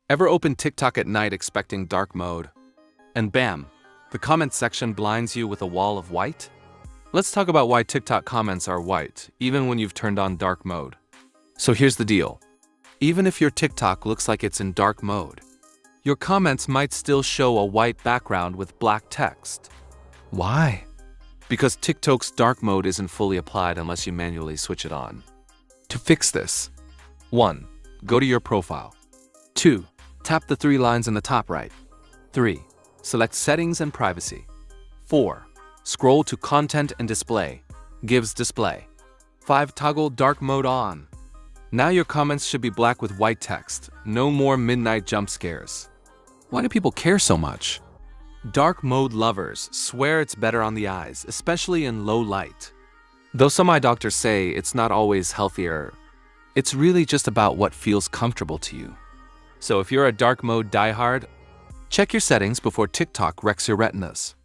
Ever open TikTok at night expecting dark mode? And bam, the comment section blinds you with a wall of white? Let's talk about why TikTok comments are white, even when you've turned on dark mode. So here's the deal. Even if your TikTok looks like it's in dark mode, your comments might still show a white background with black text. Why? Because TikTok's dark mode isn't fully applied unless you manually switch it on. To fix this, 1. Go to your profile. 2. Tap the 3 lines in the top right. 3. Select Settings and Privacy. 4. Scroll to Content and Display. Gives display. 5. Toggle dark mode on. Now your comments should be black with white text. No more midnight jump scares. Why do people care so much? Dark mode lovers swear it's better on the eyes, especially in low light. Though some eye doctors say it's not always healthier, it's really just about what feels comfortable to you. So if you're a dark mode diehard, check your settings before TikTok wrecks your retinas.